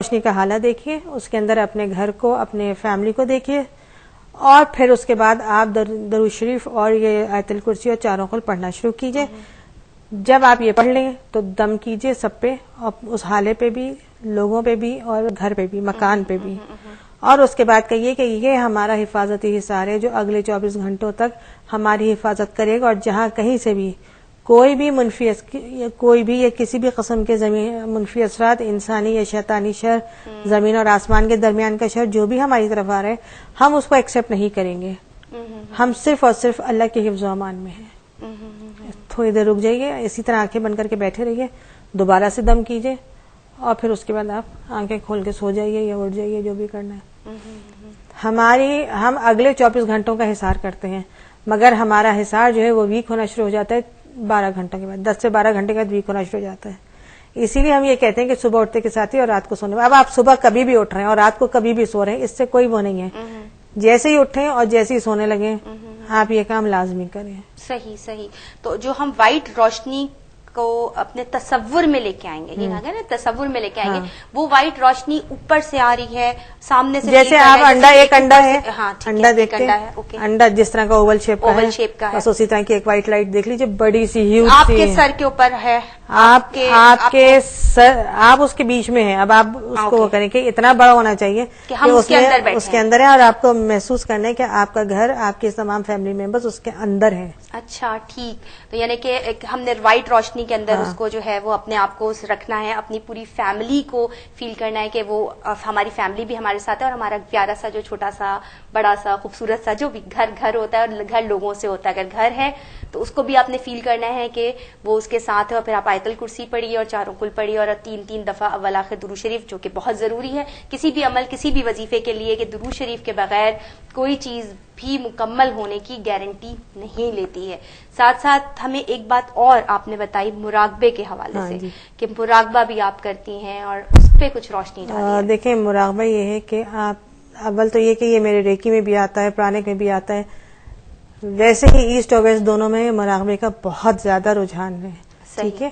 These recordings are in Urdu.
روشنی کا حالت دیکھیے، اس کے اندر اپنے گھر کو، اپنے فیملی کو دیکھیے، اور پھر اس کے بعد آپ درود شریف اور یہ آیت الکرسی اور چاروں قل پڑھنا شروع کیجئے. جب آپ یہ پڑھ لیں تو دم کیجئے سب پہ، اور اس حالے پہ بھی، لوگوں پہ بھی، اور گھر پہ بھی، مکان پہ بھی. اور اس کے بعد کہیے کہ یہ ہمارا حفاظتی حصار ہے جو اگلے 24 گھنٹوں تک ہماری حفاظت کرے گا، اور جہاں کہیں سے بھی کوئی بھی کوئی بھی یا کسی بھی قسم کے منفی اثرات، انسانی یا شیطانی شر، زمین اور آسمان کے درمیان کا شر جو بھی ہماری طرف آ رہا ہے، ہم اس کو ایکسپٹ نہیں کریں گے. ہم صرف اور صرف اللہ کے حفظ و امان میں ہیں. تھوڑی دیر رک جائیے، اسی طرح آنکھیں بند کر کے بیٹھے رہیے، دوبارہ سے دم کیجیے، اور پھر اس کے بعد آپ آنکھیں کھول کے سو جائیے یا اٹھ جائیے، جو بھی کرنا ہے. ہم اگلے 24 گھنٹوں کا حصار کرتے ہیں، مگر ہمارا حصار جو ہے وہ ویک ہونا شروع ہو جاتا ہے 12 گھنٹوں کے بعد، 10 سے 12 گھنٹے کے بعد ویک ہونا شروع ہو جاتا ہے. اسی لیے ہم یہ کہتے ہیں کہ صبح اٹھتے کے ساتھ ہی اور رات کو سونے. اب آپ صبح کبھی بھی اٹھ رہے ہیں اور رات کو کبھی بھی سو رہے ہیں، اس سے کوئی وہ نہیں ہے. جیسے ہی اٹھیں اور جیسے ہی سونے لگیں آپ یہ کام لازمی کریں. صحیح. تو جو ہم وائٹ روشنی کو اپنے تصور میں لے کے آئیں گے، یہ کہا گیا نا تصور میں لے کے آئیں گے، وہ وائٹ روشنی اوپر سے آ رہی ہے، سامنے سے جیسے آپ ایک انڈا ہے، انڈا دیکھتے ہیں، اوکے، انڈا جس طرح کا اوول شیپ کا ہے، بس اسی طرح کی ایک وائٹ لائٹ دیکھ لیجیے، بڑی سی ہیوج سی، آپ کے سر کے اوپر ہے، آپ کے سر، آپ اس کے بیچ میں ہیں. اب آپ اس کو وہ کریں کہ اتنا بڑا ہونا چاہیے کہ ہم اس کے اندر ہے، اور آپ کو محسوس کرنا ہے کہ آپ کا گھر، آپ کے تمام فیملی ممبرز اس کے اندر ہیں. اچھا ٹھیک. تو یعنی کہ ہم نے وائٹ روشنی کے اندر اس کو جو ہے وہ اپنے آپ کو رکھنا ہے، اپنی پوری فیملی کو فیل کرنا ہے کہ وہ ہماری فیملی بھی ہمارے ساتھ ہے، اور ہمارا پیارا سا جو چھوٹا سا، بڑا سا، خوبصورت سا جو بھی گھر ہوتا ہے، اور گھر لوگوں سے ہوتا ہے. اگر گھر ہے تو اس کو بھی آپ نے فیل کرنا ہے کہ وہ اس کے ساتھ ہے. اور پھر آپ آیت الکرسی پڑھیے اور چاروں قل پڑھیے، اور 3 دفعہ اول آخر درود شریف، جو کہ بہت ضروری ہے کسی بھی عمل، کسی بھی وظیفے کے لیے، کہ درود شریف کے بغیر کوئی چیز بھی مکمل ہونے کی گارنٹی نہیں لیتی ہے. ساتھ ساتھ ہمیں ایک بات اور آپ نے بتائی مراقبے کے حوالے سے، کہ مراقبہ بھی آپ کرتی ہیں، اور اس پہ کچھ روشنی ڈالیے. دیکھیں، مراقبہ یہ ہے کہ آپ اول تو یہ کہ یہ میرے ریکی میں بھی آتا ہے، پرانک میں بھی آتا ہے، ویسے ہی ایسٹ اور ویسٹ دونوں میں مراقبے کا بہت زیادہ رجحان ہے. ٹھیک ہے،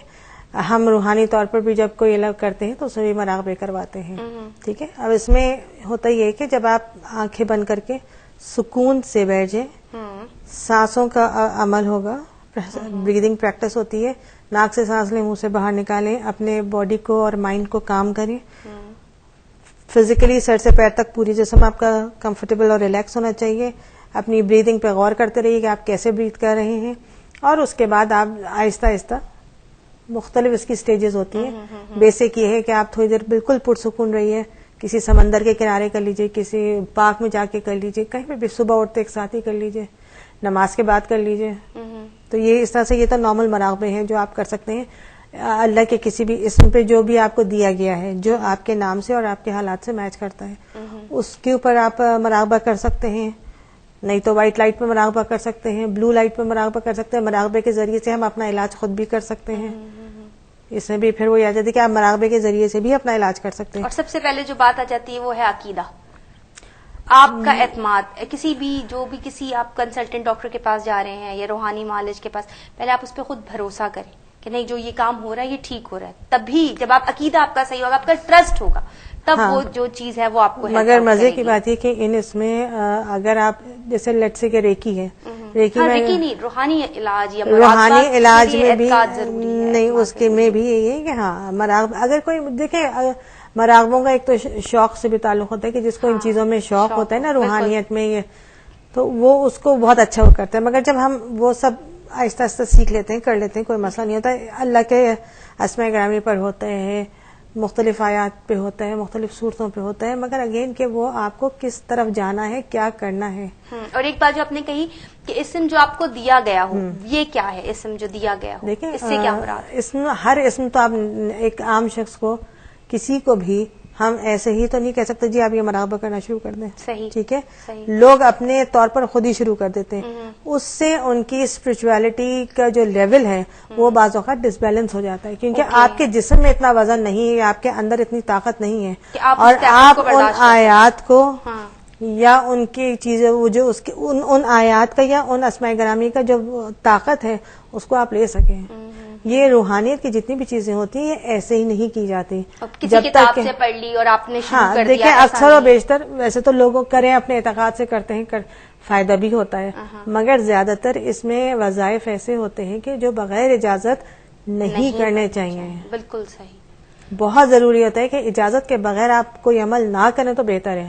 ہم روحانی طور پر بھی جب کوئی الگ کرتے ہیں تو اسے بھی مراقبے کرواتے ہیں. ٹھیک ہے. اب اس میں ہوتا یہ ہے کہ جب آپ آنکھیں بند کر کے سکون سے بیٹھ جائیں، سانسوں کا عمل ہوگا، بریدنگ پریکٹس ہوتی ہے، ناک سے سانس لیں، منہ سے باہر نکالیں، اپنے باڈی کو اور مائنڈ کو کام کریں. فزیکلی سر سے پیر تک پوری جسم آپ کا کمفرٹیبل اور ریلیکس ہونا چاہیے. اپنی بریدنگ پہ غور کرتے رہیے کہ آپ کیسے بریتھ کر رہے ہیں، اور اس کے بعد آپ آہستہ آہستہ، مختلف اس کی سٹیجز ہوتی ہیں. بیسک یہ ہے کہ آپ تھوڑی دیر بالکل پرسکون رہیے، کسی سمندر کے کنارے کر لیجئے، کسی پارک میں جا کے کر لیجئے، کہیں پہ بھی صبح اٹھتے ایک ساتھ ہی کر لیجئے، نماز کے بعد کر لیجئے. تو یہ اس طرح سے، یہ تو نارمل مراقبے ہیں جو آپ کر سکتے ہیں. اللہ کے کسی بھی اسم پہ جو بھی آپ کو دیا گیا ہے، جو آپ کے نام سے اور آپ کے حالات سے میچ کرتا ہے، اس کے اوپر آپ مراقبہ کر سکتے ہیں. نہیں تو وائٹ لائٹ پہ مراقبہ کر سکتے ہیں، بلو لائٹ پہ مراقبہ کر سکتے ہیں. مراقبے کے ذریعے سے ہم اپنا علاج خود بھی کر سکتے ہیں. اس میں بھی پھر وہ آ جاتی ہے کہ آپ مراقبے کے ذریعے سے بھی اپنا علاج کر سکتے ہیں. اور سب سے پہلے جو بات آ جاتی ہے وہ ہے عقیدہ، آپ کا اعتماد. کسی بھی کسی آپ کنسلٹنٹ ڈاکٹر کے پاس جا رہے ہیں یا روحانی معالج کے پاس، پہلے آپ اس پہ خود بھروسہ کریں کہ نہیں، جو یہ کام ہو رہا ہے یہ ٹھیک ہو رہا ہے. تبھی جب آپ عقیدہ آپ کا صحیح ہوگا، آپ کا ٹرسٹ ہوگا، تب وہ جو چیز ہے وہ آپ کو. مگر مزے کی بات یہ کہ اس میں اگر آپ جیسے لیٹ سے کہ ریکی ہے، ریکی نہیں، روحانی علاج یا روحانی علاج میں بھی نہیں، اس کے میں بھی یہی ہے کہ ہاں مراقبہ، اگر کوئی دیکھیں مراقبوں کا ایک تو شوق سے بھی تعلق ہوتا ہے کہ جس کو ان چیزوں میں شوق ہوتا ہے نا، روحانیت میں، یہ تو وہ اس کو بہت اچھا وہ کرتا ہے. مگر جب ہم وہ سب آہستہ آہستہ سیکھ لیتے ہیں، کر لیتے ہیں، کوئی مسئلہ نہیں ہوتا. اللہ کے اسماء گرامی پر ہوتے ہیں، مختلف آیات پہ ہوتا ہے، مختلف صورتوں پہ ہوتا ہے، مگر اگین کہ وہ آپ کو کس طرف جانا ہے، کیا کرنا ہے. اور ایک بات جو آپ نے کہی کہ اسم جو آپ کو دیا گیا ہو، یہ کیا ہے؟ اسم جو دیا گیا ہو، دیکھیں اس سے کیا مراد؟ اسم، ہر اسم تو آپ ایک عام شخص کو، کسی کو بھی ہم ایسے ہی تو نہیں کہہ سکتے جی آپ یہ مراقبہ کرنا شروع کر دیں. صحیح. ٹھیک ہے. صحیح. لوگ اپنے طور پر خود ہی شروع کر دیتے ہیں. اس سے ان کی اسپرچویلٹی کا جو لیول ہے وہ بعض اوقات ڈس بیلنس ہو جاتا ہے، کیونکہ آپ کے جسم میں اتنا وزن نہیں ہے، آپ کے اندر اتنی طاقت نہیں ہے، اور آپ ان آیات کو یا ان کی چیزیں، جو اس کے ان آیات کا یا ان اسماء گرامی کا جو طاقت ہے اس کو آپ لے سکیں. یہ روحانیت کی جتنی بھی چیزیں ہوتی ہیں یہ ایسے ہی نہیں کی جاتی. کسی کتاب سے پڑھ لی اور آپ نے شروع کر دیا. دیکھیں اکثر و بیشتر ویسے تو لوگ کریں اپنے اعتقاد سے کرتے ہیں, فائدہ بھی ہوتا ہے, مگر زیادہ تر اس میں وظائف ایسے ہوتے ہیں کہ جو بغیر اجازت نہیں کرنے چاہیے. بالکل صحیح. بہت ضروری ہوتا ہے کہ اجازت کے بغیر آپ کوئی عمل نہ کریں تو بہتر ہے.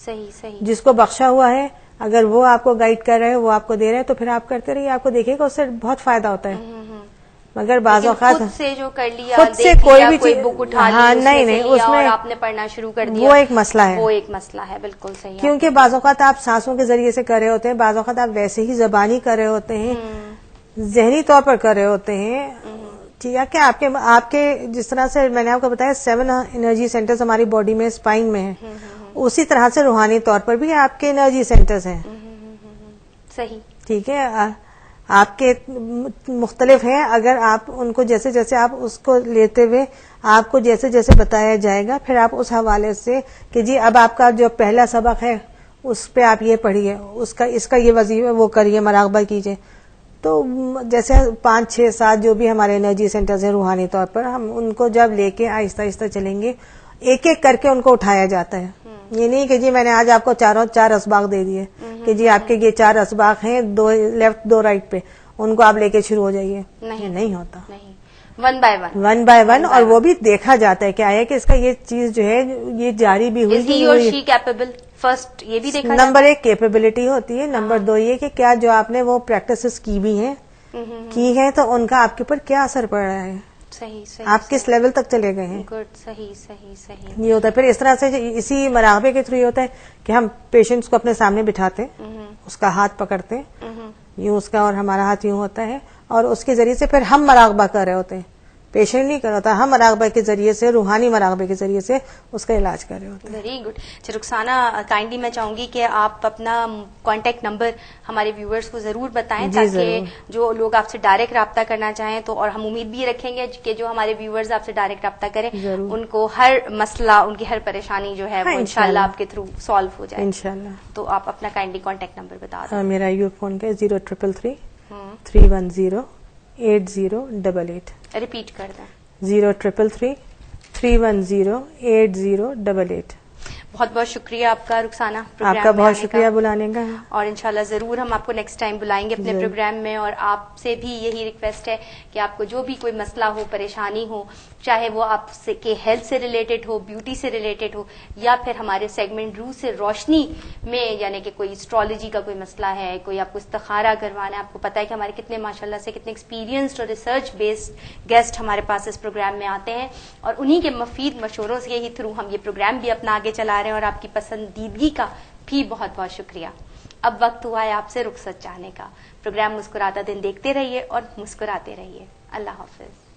صحیح صحیح. جس کو بخشا ہوا ہے اگر وہ آپ کو گائیڈ کر رہے ہیں, وہ آپ کو دے رہے ہیں, تو پھر آپ کرتے رہیے, آپ کو دیکھیے گا اس سے بہت فائدہ ہوتا ہے. مگر بعض اوقات خود سے جو کر لیا, خود سے کوئی بھی چیز بک اٹھا لی, نہیں اس میں آپ نے پڑھنا شروع کر دیا, وہ ایک مسئلہ ہے. وہ ایک مسئلہ ہے. بالکل صحیح. کیونکہ بعض اوقات آپ سانسوں کے ذریعے سے کر رہے ہوتے ہیں, بعض اوقات آپ ویسے ہی زبانی کر رہے ہوتے ہیں, ذہنی طور پر کر رہے ہوتے ہیں. یا کہ آپ کے جس طرح سے میں نے آپ کو بتایا 7 انرجی سینٹرز ہماری باڈی میں اسپائن میں ہیں, اسی طرح سے روحانی طور پر بھی آپ کے انرجی سینٹرز ہیں. صحیح. ٹھیک ہے, آپ کے مختلف ہیں. اگر آپ ان کو جیسے جیسے آپ اس کو لیتے ہوئے آپ کو جیسے جیسے بتایا جائے گا, پھر آپ اس حوالے سے کہ جی اب آپ کا جو پہلا سبق ہے اس پہ آپ یہ پڑھیے, اس کا یہ وظیفہ وہ کریے, مراقبہ کیجیے. تو جیسے 5 6 7 جو بھی ہمارے انرجی سینٹرز ہیں روحانی طور پر, ہم ان کو جب لے کے آہستہ آہستہ چلیں گے, ایک ایک کر کے ان کو اٹھایا جاتا ہے. یہ نہیں کہ جی میں نے آج آپ کو 4 اسباق دے دیے کہ جی آپ کے یہ 4 اسباق ہیں, 2 لیفٹ 2 رائٹ پہ, ان کو آپ لے کے شروع ہو جائیے. نہیں ہوتا. ون بائی ون, اور وہ بھی دیکھا جاتا ہے کیا ہے کہ اس کا یہ چیز جو ہے یہ جاری بھی ہوئی. فرسٹ یہ بھی دیکھا. نمبر 1 کیپیبلٹی ہوتی ہے. نمبر 2 یہ کہ کیا جو آپ نے وہ پریکٹسز کی بھی ہیں کی ہیں تو ان کا آپ کے اوپر کیا اثر پڑ رہا ہے. صحیح. آپ کس لیول تک چلے گئے ہیں. گڈ. صحیح. یہ ہوتا ہے. پھر اس طرح سے اسی مراقبے کے تھرو یہ ہوتا ہے کہ ہم پیشنٹس کو اپنے سامنے بٹھاتے ہیں, اس کا ہاتھ پکڑتے ہیں, یوں اس کا اور ہمارا ہاتھ یوں ہوتا ہے, اور اس کے ذریعے سے پھر ہم مراقبہ کر رہے ہوتے ہیں. پیشنٹ نہیں کر ہوتا, ہم مراقبہ کے ذریعے سے, روحانی مراقبے کے ذریعے سے اس کا علاج کر رہے ہوتے ہیں. Very good. رخسانہ کائنڈلی میں چاہوں گی کہ آپ اپنا کانٹیکٹ نمبر ہمارے ویورز کو ضرور بتائیں, تاکہ جو لوگ آپ سے ڈائریکٹ رابطہ کرنا چاہیں تو, اور ہم امید بھی رکھیں گے کہ جو ہمارے ویورز آپ سے ڈائریکٹ رابطہ کریں ان کو ہر مسئلہ, ان کی ہر پریشانی جو ہے وہ انشاءاللہ آپ کے تھرو سالو ہو جائے انشاءاللہ. تو آپ اپنا کائنڈلی کانٹیکٹ نمبر بتا دیں. میرا یو فون کا 0333 310 8088. ریپیٹ کر دیں. 0333 310 8088. بہت بہت شکریہ آپ کا رخسانہ, آپ کا بہت شکریہ بلانے کا, اور انشاءاللہ ضرور ہم آپ کو نیکسٹ ٹائم بلائیں گے اپنے پروگرام میں. اور آپ سے بھی یہی ریکویسٹ ہے کہ آپ کو جو بھی کوئی مسئلہ ہو, پریشانی ہو, چاہے وہ آپ سے کے ہیلتھ سے ریلیٹڈ ہو, بیوٹی سے ریلیٹڈ ہو, یا پھر ہمارے سیگمنٹ روح سے روشنی میں, یعنی کہ کوئی اسٹرالوجی کا کوئی مسئلہ ہے, کوئی آپ کو استخارہ کروانا ہے. آپ کو پتا ہے کہ ہمارے کتنے ماشاءاللہ سے کتنے ایکسپیرینسڈ اور ریسرچ بیسڈ گیسٹ ہمارے پاس اس پروگرام میں آتے ہیں, اور انہی کے مفید مشوروں سے ہی تھرو ہم یہ پروگرام بھی اپنا آگے چلا رہے ہیں. اور آپ کی پسندیدگی کا بھی بہت بہت شکریہ. اب وقت ہوا ہے آپ سے رخصت چاہنے کا. پروگرام مسکراتا دن دیکھتے رہیے اور مسکراتے رہیے. اللہ حافظ.